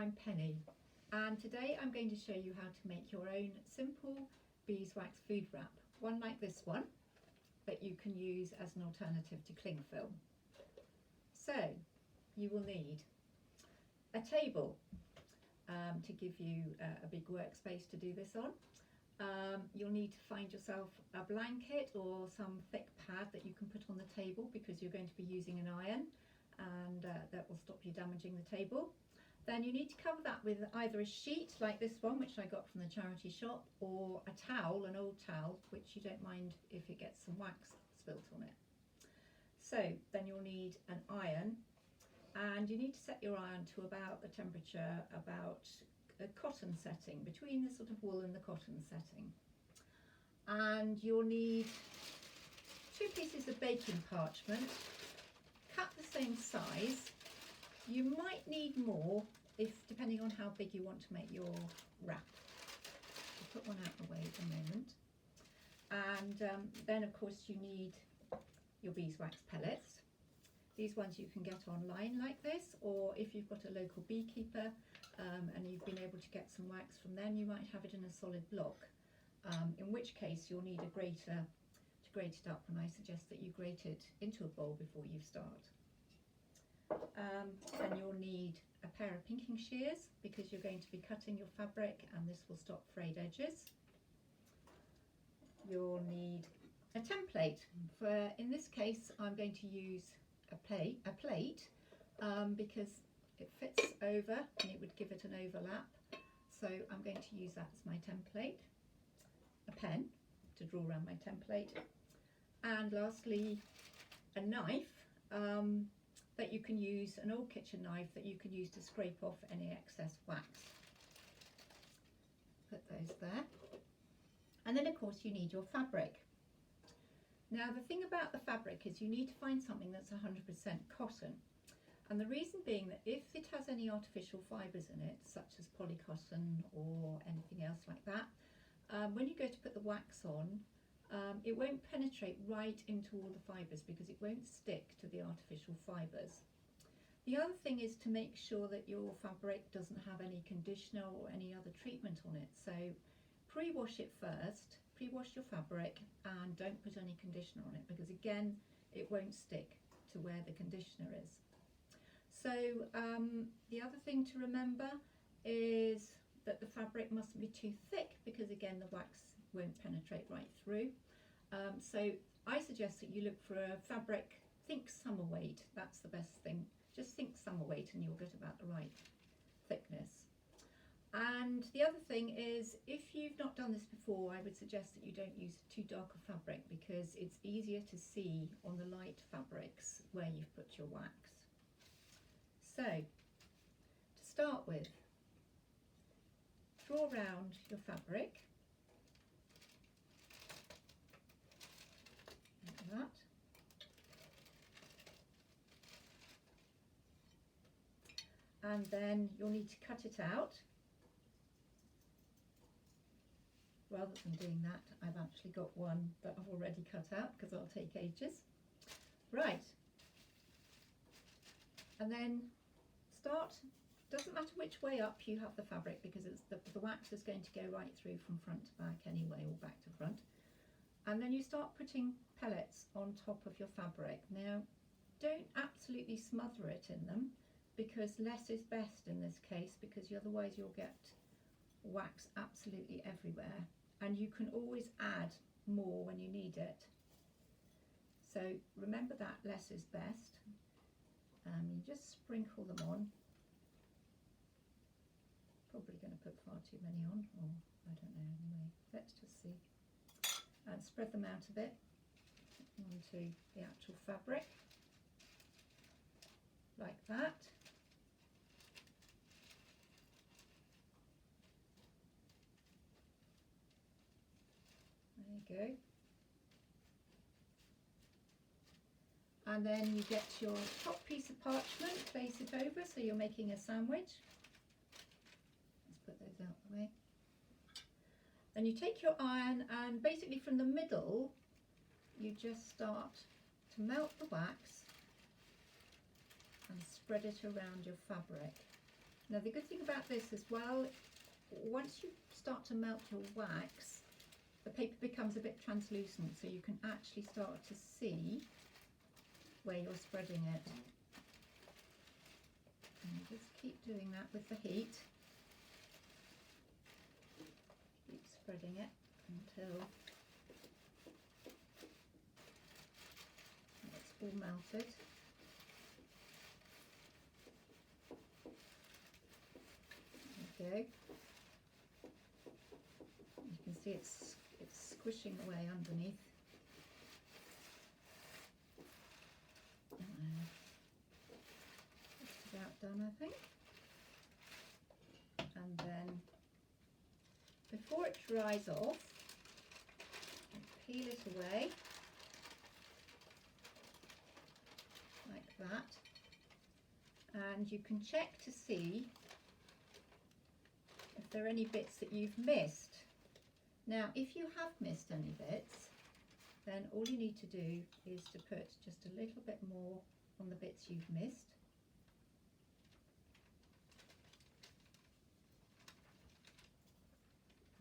I'm Penny, and today I'm going to show you how to make your own simple beeswax food wrap, one like this one that you can use as an alternative to cling film. So you will need a table to give you a big workspace to do this on. You'll need to find yourself a blanket or some thick pad that you can put on the table because you're going to be using an iron, and that will stop you damaging the table. Then you need to cover that with either a sheet like this one, which I got from the charity shop, or a towel, an old towel, which you don't mind if it gets some wax spilt on it. So then you'll need an iron, and you need to set your iron to about the temperature, about a cotton setting, between the sort of wool and the cotton setting. And you'll need 2 pieces of baking parchment, cut the same size. You might need more depending on how big you want to make your wrap. I'll put one out of the way at the moment. And then of course you need your beeswax pellets. These ones you can get online like this, or if you've got a local beekeeper and you've been able to get some wax from them, you might have it in a solid block, in which case you'll need a grater to grate it up, and I suggest that you grate it into a bowl before you start. And you'll need a pair of pinking shears because you're going to be cutting your fabric, and this will stop frayed edges. You'll need a template. In this case I'm going to use a plate because it fits over and it would give it an overlap, so I'm going to use that as my template. A pen to draw around my template, and lastly a knife that you can use, an old kitchen knife that you can use to scrape off any excess wax. Put those there. And then of course you need your fabric. Now the thing about the fabric is you need to find something that's 100% cotton, and the reason being that if it has any artificial fibres in it, such as polycotton or anything else like that, when you go to put the wax on, it won't penetrate right into all the fibres because it won't stick to the artificial fibres. The other thing is to make sure that your fabric doesn't have any conditioner or any other treatment on it. So pre-wash it first, pre-wash your fabric, and don't put any conditioner on it because again it won't stick to where the conditioner is. So the other thing to remember is that the fabric mustn't be too thick because again the wax won't penetrate right through. So I suggest that you look for a fabric, think summer weight, that's the best thing. Just think summer weight and you'll get about the right thickness. And the other thing is, if you've not done this before, I would suggest that you don't use too dark a fabric because it's easier to see on the light fabrics where you've put your wax. So to start with, draw around your fabric like that. And then you'll need to cut it out. Rather than doing that, I've actually got one that I've already cut out because it'll take ages. Right. And then start, doesn't matter which way up you have the fabric because it's the wax is going to go right through from front to back anyway, or back to front. And then you start putting pellets on top of your fabric. Now, don't absolutely smother it in them because less is best in this case, because otherwise you'll get wax absolutely everywhere, and you can always add more when you need it. So remember that less is best. You just sprinkle them on. Probably going to put far too many on, or I don't know, anyway, let's just see. And spread them out a bit onto the actual fabric like that. There you go. And then you get your top piece of parchment, place it over so you're making a sandwich. Let's put those out the way. Then you take your iron, and basically from the middle you just start to melt the wax and spread it around your fabric. Now the good thing about this as well, once you start to melt your wax, the paper becomes a bit translucent, so you can actually start to see where you're spreading it. And just keep doing that with the heat. Keep spreading it until it's all melted. There we go. You can see it's squishing away underneath. Just about done, I think. And then before it dries off, peel it away like that, and you can check to see if there are any bits that you've missed. Now if you have missed any bits, then all you need to do is to put just a little bit more on the bits you've missed.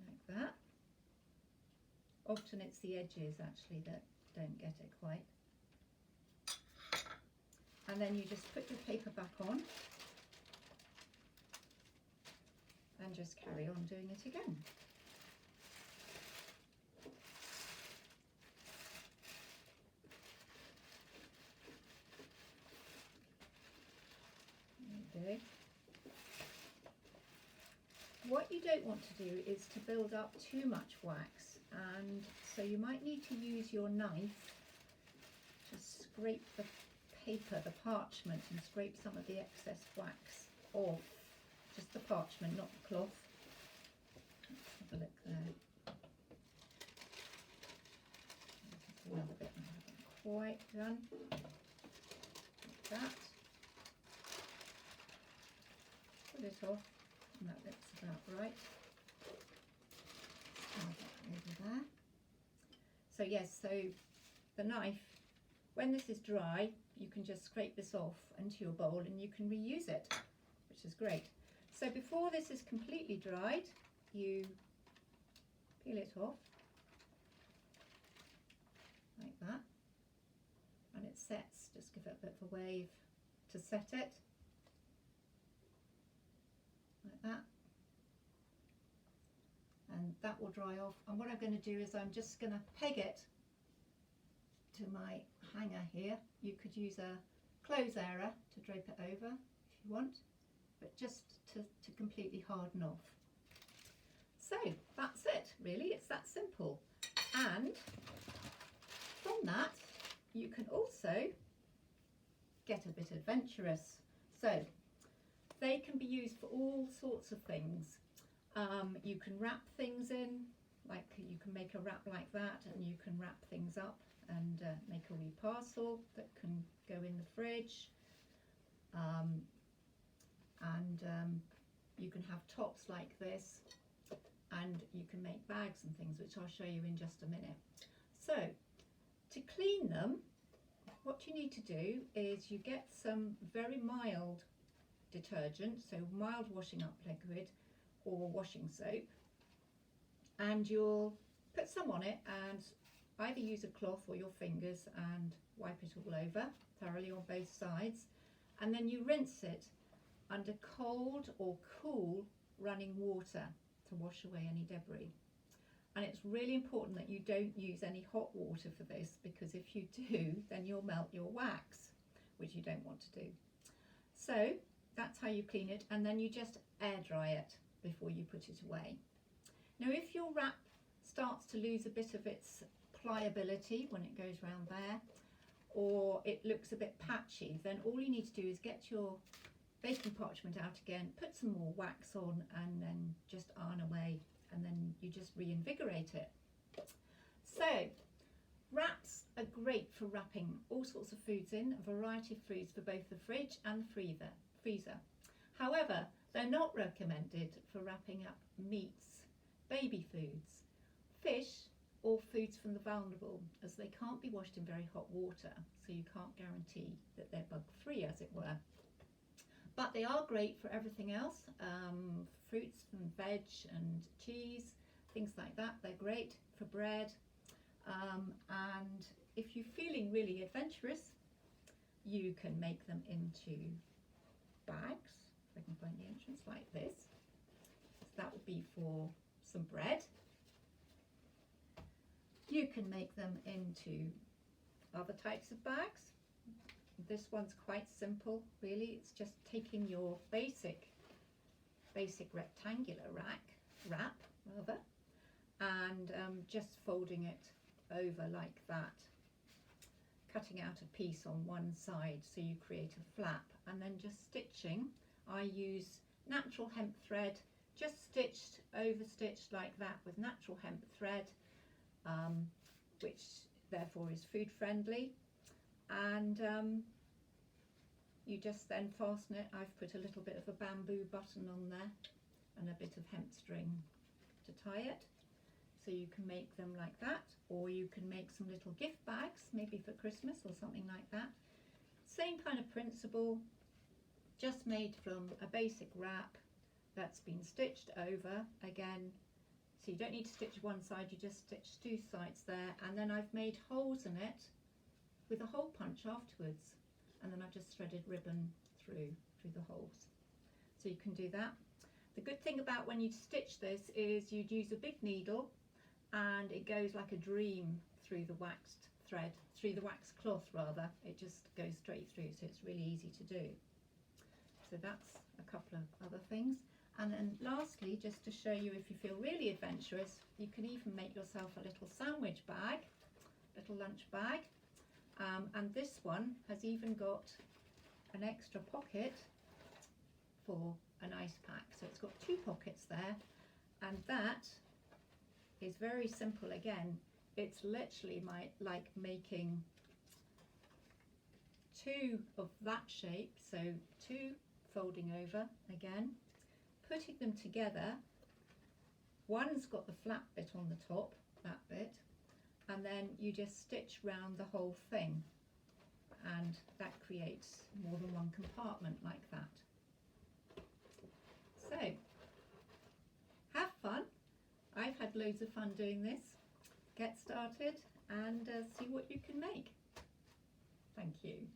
Like that. Often it's the edges actually that don't get it quite. And then you just put your paper back on and just carry on doing it again. There you go. What you don't want to do is to build up too much wax, and so you might need to use your knife to scrape the paper, the parchment, and scrape some of the excess wax off. Just the parchment, not the cloth. Let's have a look there. Just another bit I haven't quite done. Like that. Put it off, and that looks about right. Over there. So yes, so the knife, when this is dry, you can just scrape this off into your bowl and you can reuse it, which is great. So before this is completely dried, you peel it off like that, and it sets. Just give it a bit of a wave to set it, like that, and that will dry off. And what I'm going to do is I'm just going to peg it to my hanger here. You could use a clothes airer to drape it over if you want, but just to completely harden off. So that's it, really. It's that simple. And from that you can also get a bit adventurous. So they can be used for all sorts of things. You can wrap things in, like you can make a wrap like that, and you can wrap things up and make a wee parcel that can go in the fridge. You can have tops like this, and you can make bags and things, which I'll show you in just a minute. So to clean them, what you need to do is you get some very mild detergent, so mild washing up liquid or washing soap, and you'll put some on it and either use a cloth or your fingers and wipe it all over thoroughly on both sides, and then you rinse it under cold or cool running water to wash away any debris. And it's really important that you don't use any hot water for this, because if you do, then you'll melt your wax, which you don't want to do. So that's how you clean it, and then you just air dry it before you put it away. Now if your wrap starts to lose a bit of its pliability when it goes round there, or it looks a bit patchy, then all you need to do is get your baking parchment out again, put some more wax on, and then just iron away, and then you just reinvigorate it. So wraps are great for wrapping all sorts of foods in, a variety of foods for both the fridge and the freezer. However, they're not recommended for wrapping up meats, baby foods, fish, or foods from the vulnerable, as they can't be washed in very hot water, so you can't guarantee that they're bug free, as it were. but they are great for everything else, fruits and veg and cheese, things like that. They're great for bread, and if you're feeling really adventurous, you can make them into bags. If I can find the entrance, like this. So that would be for some bread. You can make them into other types of bags. This one's quite simple, really. It's just taking your basic rectangular wrap, and just folding it over like that, cutting out a piece on one side so you create a flap, and then just stitching. I use natural hemp thread, just stitched, over stitched like that with natural hemp thread, which therefore is food friendly, and you just then fasten it. I've put a little bit of a bamboo button on there and a bit of hemp string to tie it. So you can make them like that, or you can make some little gift bags, maybe for Christmas or something like that. Same kind of principle, just made from a basic wrap that's been stitched over again. So you don't need to stitch one side, you just stitch two sides there, and then I've made holes in it with a hole punch afterwards, and then I've just threaded ribbon through the holes. So you can do that. The good thing about when you stitch this is you'd use a big needle, and it goes like a dream through the waxed thread, through the waxed cloth rather. It just goes straight through, so it's really easy to do. So that's a couple of other things. And then lastly, just to show you, if you feel really adventurous, you can even make yourself a little sandwich bag, little lunch bag. And this one has even got an extra pocket for an ice pack. So it's got two pockets there, and that is very simple again. It's literally like making two of that shape, so two folding over again, putting them together. One's got the flat bit on the top, that bit, and then you just stitch round the whole thing, and that creates more than one compartment like that. So have fun. I've had loads of fun doing this. Get started and see what you can make. Thank you.